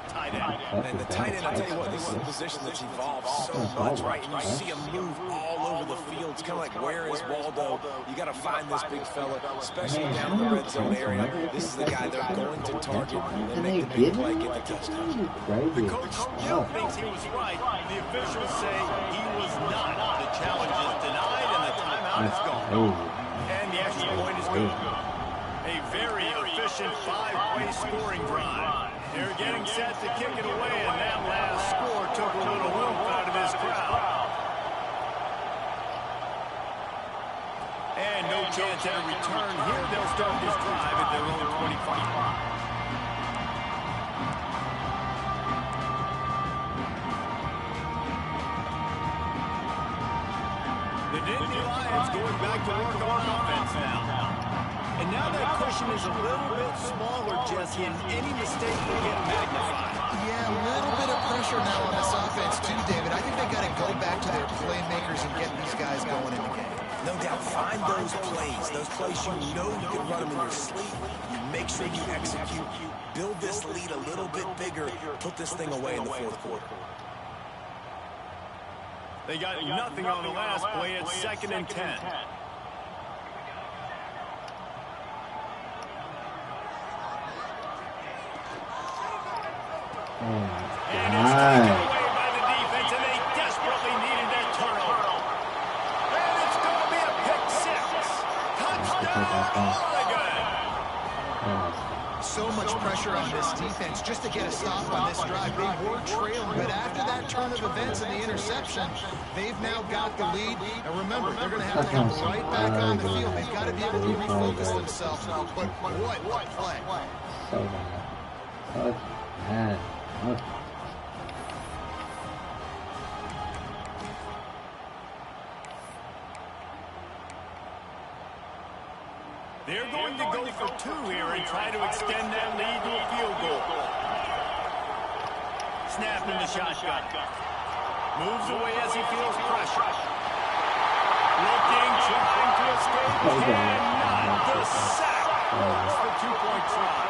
Tight end. And the tight end, I'll tell you what, this is a position that's evolved so much, right? And you see him move all over the field. It's kind of like, where is Waldo? You got to find this big fella, especially down in the red zone area. This is the guy they're going to target and make the big play, get the touchdown. The coach still thinks he was right. The officials say he was not. The challenge is denied and the timeout is gone. And the extra point is good. A very efficient 5-way scoring drive. They're getting set to kick it away, and that last score took a little oomph out of this crowd. And no chance at a return here. They'll start this drive at their own 25. The Dynasty Lions going back to work on offense now. And now that cushion is a little bit smaller, Jesse, and any mistake will get magnified. Yeah, a little bit of pressure now on this offense too, David. I think they got to go back to their playmakers and get these guys going in the game. No doubt, find those plays you know you can run them in your sleep. You make sure you execute. Build this lead a little bit bigger. Put this thing away in the fourth quarter. They got nothing on the last play. It's 2nd and 10. Oh my And it's taken God. away by the defense, and they desperately needed that turnover. And it's going to be a pick 6. Touchdown, Oregon. So much pressure on this defense just to get a stop on this drive. They were trailing, but after that turn of events and the interception, they've now got the lead. And remember, they're going to have to come right back on the field. They've got to be able to refocus themselves. But what play? So bad. So bad. They're going to go for 2 here and try to extend that lead to a field goal. Snap in the shotgun. Moves away as he feels pressure. Looking, trying to escape. Cannot. The sack. It's the 2-point try.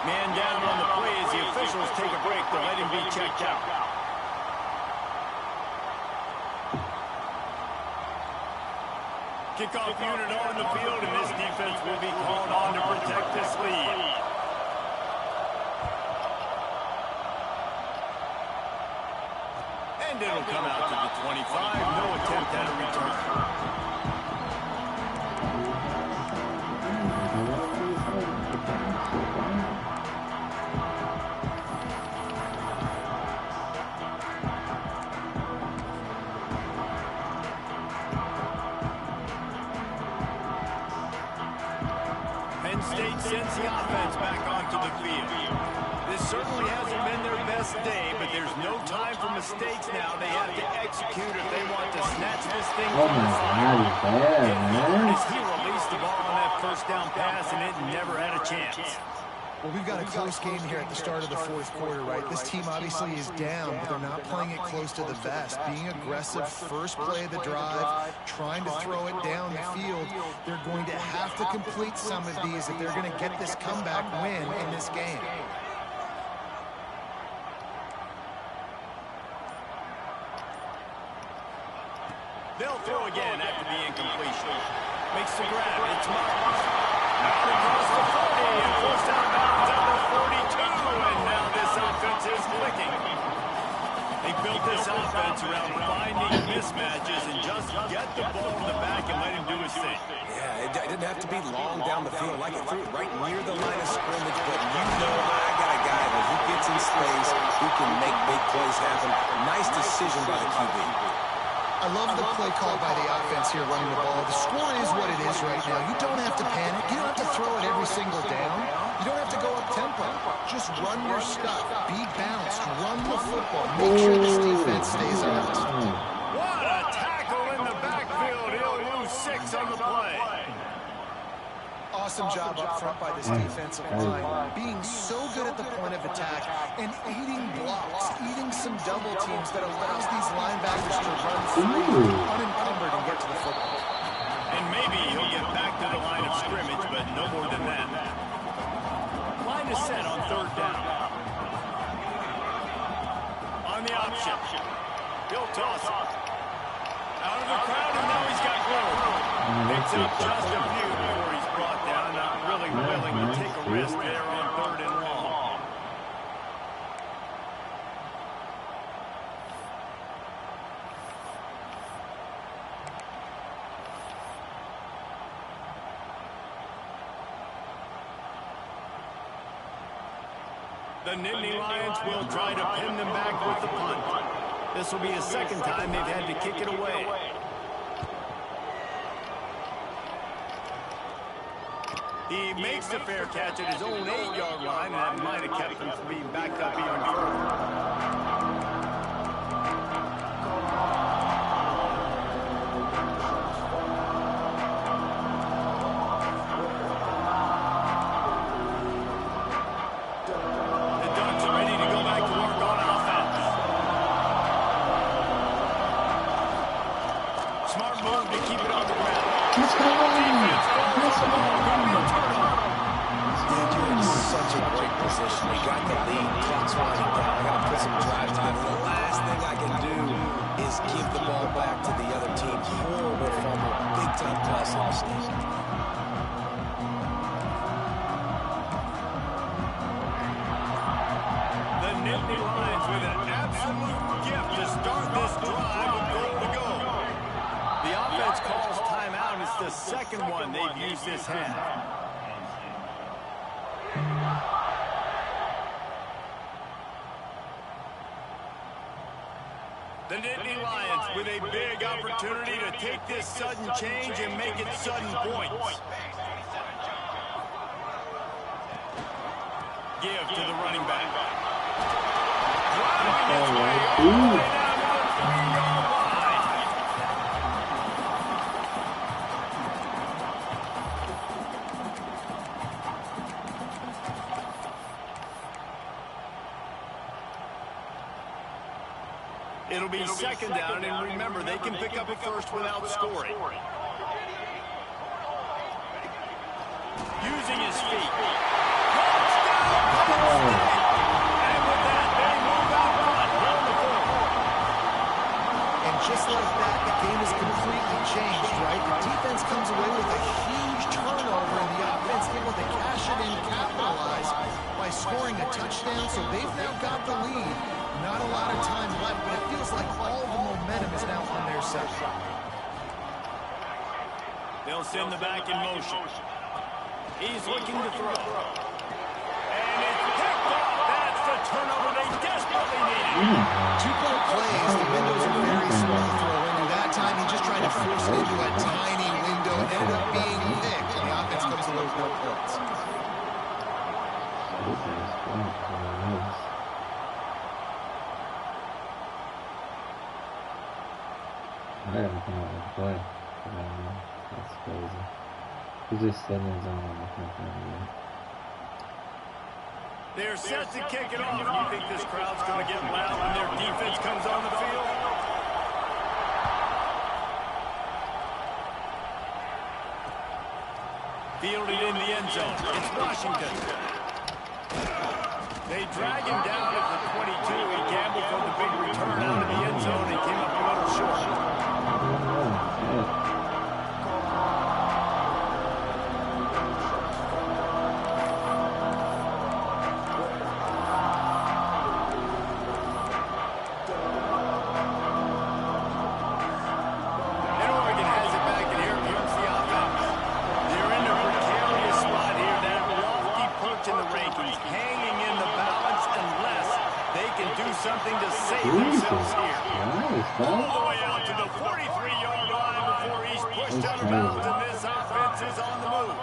Man down on the play as the officials take a break to let him be checked out. Kickoff unit on the field, and this defense will be called on to protect this lead. And it'll come out to the 25. No attempt at a return. Penn State sends the offense back onto the field. This certainly hasn't been their best day, but there's no time for mistakes now. They have to execute if they want to snatch this thing. Oh my God, he's there, man. He released the ball on that first down pass, and it never had a chance. Well, we've got a close game here at the start of the fourth quarter, right? This team obviously is down, but they're not playing it close to the vest. Being aggressive, first play of the drive, trying to throw it down the field. They're going to have to complete some of these if they're going to get this comeback win in this game. They'll throw again after the incompletion. Makes the grab. It's Miles. Out across the 40 and forced out of bounds at the 42. And now this offense is clicking. They built this offense around finding mismatches and just get the ball in the back and let him do his thing. Yeah, it didn't have to be long down the field. Like it threw it right near the line of scrimmage, but you know I got a guy that who gets in space, who can make big plays happen. Nice decision by the QB. I love the play call by the offense here running the ball. The score is what it is right now. You don't have to panic. You don't have to throw it every single down. You don't have to go up tempo. Just run your stuff. Be balanced. Run the football. Make sure this defense stays honest. What a tackle in the backfield. He'll lose 6 on the play. awesome job up front by this defensive line, being so good at the point of attack and eating blocks, eating some double teams that allows these linebackers to run free, unencumbered, and get to the football. And maybe he'll get back to the line of scrimmage, but no more than that. Line is set on 3rd down. On the option. He'll toss it. Out of the crowd, and now he's got room. Picks up just a few before he's brought down. Not really willing to take a risk there on 3rd and long. The Nittany Lions will try to pin them back with the punt. This will be the 2nd time they've had to kick it away. He makes the fair catch at his own 8-yard line, and that might have kept him from being backed up even further. The 2nd one they've used this half. The Nittany Lions with a big opportunity to take this sudden change and make it sudden points. Give to the running back. Driving his way all the way down to the 3-yard line. It'll be 2nd down, and remember, they can pick up a first without scoring. Using his feet. And with that, they move out front. And just like that, the game is completely changed, right? The defense comes away with a huge turnover, and the offense able to cash it in, capitalize by scoring a touchdown, so they've now got the lead. Not a lot of time left, but it feels like all the momentum is now on their side. They'll send the back in motion. He's looking to throw. And it's picked off. That's the turnover they desperately needed. 2-point plays, the windows are very small to throw into. That time, he just tried to force it into a tiny window. It ended up being picked, and the offense comes away with no points. I haven't come out with play. That's crazy. He's just sitting in his own on. They're set to kick it off. You think this crowd's going to get loud when their defense comes on the field? Fielded in the end zone. It's Washington. They drag him down at the 22. He gambled for the big return out of the end zone and came up a little short. Something to save themselves here. All the way out to the 43-yard line before he's pushed out of bounds, and this offense is on the move.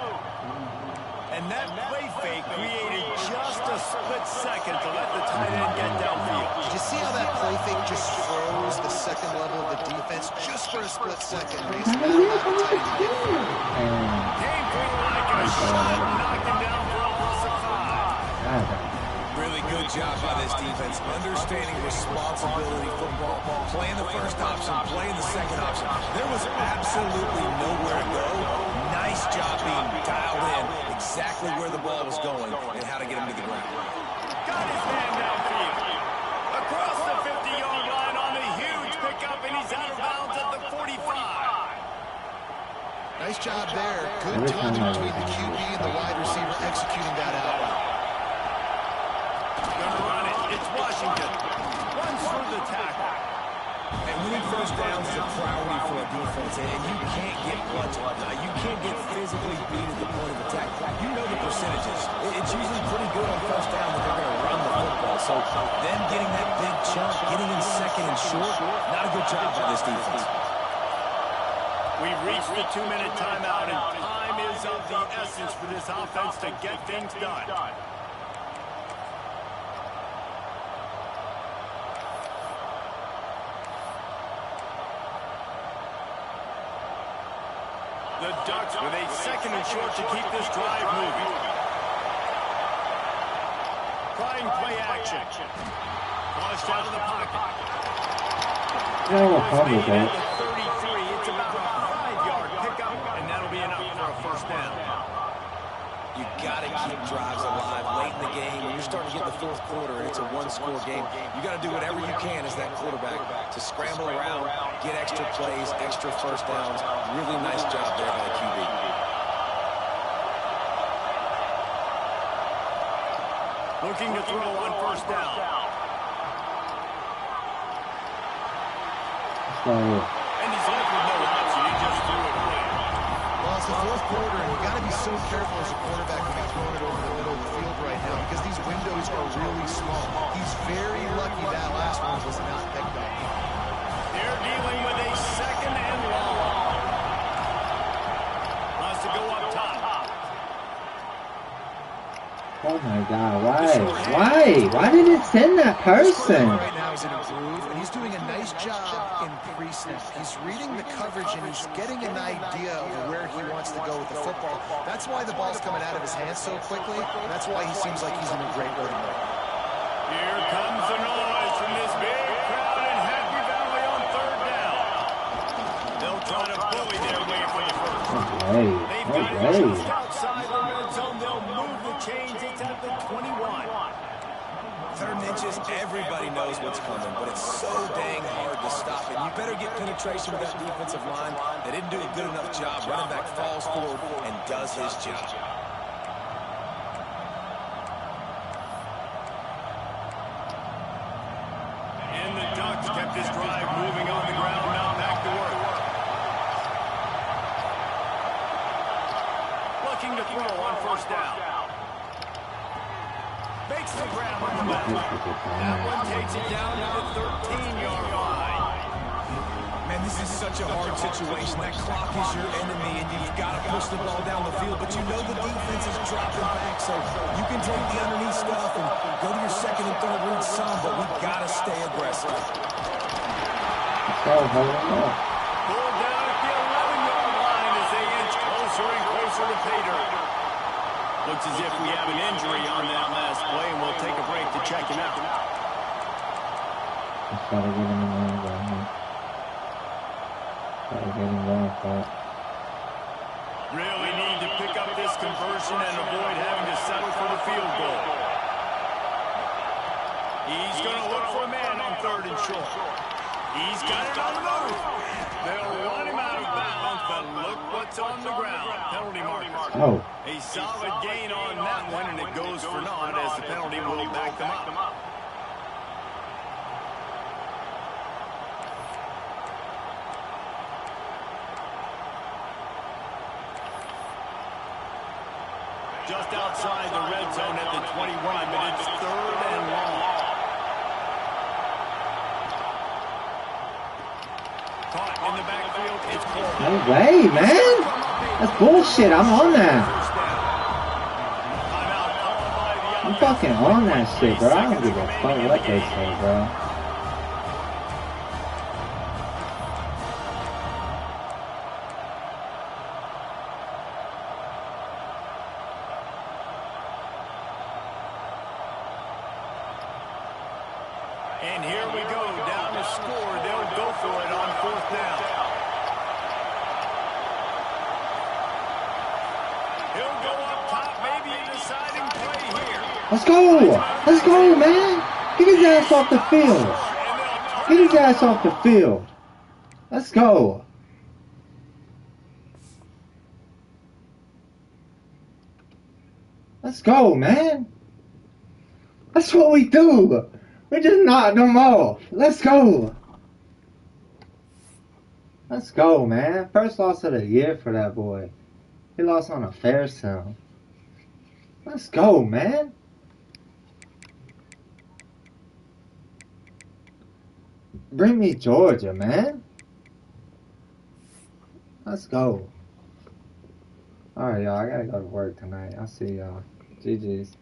And that play fake created just a split second to let the tight end get downfield. Did you see how that play fake just froze the second level of the defense just for a split second? Makes it matter about the tight end to get through. Came through like a shot. job by this defense, understanding responsibility football, playing the first option, playing the second option. There was absolutely nowhere to go. Nice job being dialed in exactly where the ball was going and how to get him to the ground. Got his man downfield. Across the 50-yard line on a huge pickup, and he's out of bounds at the 45. Nice job there. Good timing between the QB and the wide receiver executing that out. Gonna run it. It's Washington. Runs through the tackle. And winning first downs is a priority for a defense, and you can't get bludgeoned. You can't get physically beat at the point of attack. You know the percentages. It's usually pretty good on first down that they're going to run the football. So them getting that big chunk, getting in second and short, not a good job by this defense. We've reached the 2-minute timeout, and time is of the essence for this offense to get things done. The Ducks with a second and short to keep this drive moving. Trying play action. Flushed out of the pocket. No problem with that. 33. It's about a 5-yard pickup, and that'll be enough for a first down. You got to keep drives alive late in the game. When you're starting to get in the fourth quarter and it's a one-score game, you got to do whatever you can as that quarterback to scramble around, get extra plays, extra first downs. Really nice job there by the QB. Looking to throw on first down. And he's left with no option. He just threw it away. Well, it's the fourth quarter, and you got to be so careful as a quarterback when you're throwing it over the middle of the field right now because these windows are really small. He's very lucky that last one was not picked up. They're dealing with a second and long. Wants to go up top. Oh my God, why? Why did it send that person? Right now is in a groove, and he's doing a nice job in pre-snap. He's reading the coverage, and he's getting an idea of where he wants to go with the football. That's why the ball's coming out of his hands so quickly. That's why he seems like he's in a great rhythm right now. Here comes the noise from this big crowd in Happy Valley on third down. They'll try to bully their way for the first. They've got it just outside the red zone. They'll move the chains. It's at the 21. Third and inches, everybody knows what's coming, but it's so dang hard to stop it. You better get penetration with that defensive line. They didn't do a good enough job. Running back falls forward and does his job. And the Ducks kept this drive moving on the ground. Now back to work. Looking to throw on first down. Makes the grab on the back. That one takes it down to the 13-yard line. Man, this is such a hard situation. That clock is your enemy, and you've got to push the ball down the field. But you know the defense is dropping back, so you can take the underneath stuff and go to your second and third read some, but we've got to stay aggressive. Pulled down at the 11-yard line as they inch closer and closer to pay dirt. Looks as if we have an injury on that last play, and we'll take a break to check him out. Just gotta get him in there, gotta get him going for it. Really need to pick up this conversion and avoid having to settle for the field goal. He's going to look for a man on third and short. He's got it on the move. They'll run him out of bounds, but look what's on the ground. Penalty marker. Oh. A solid gain on that one, and it goes for naught as the penalty will back them up. Just outside the red zone at the 21, but it's third and long. Caught in the backfield, it's close. No way, man! That's bullshit, I'm on that. I'm fucking on that shit, bro. I don't give a fuck what they say, bro. And here we go, down to score. They'll go for it on 4th down. He'll go up top, maybe a deciding play here. Let's go! Let's go, man! Get his ass off the field! Get his ass off the field! Let's go! Let's go, man! That's what we do! We just knock them off! Let's go! Let's go, man. First loss of the year for that boy. He lost on a fair sound. Let's go, man! Bring me Georgia, man. Let's go. Alright, y'all. I gotta go to work tonight. I'll see y'all. GG's.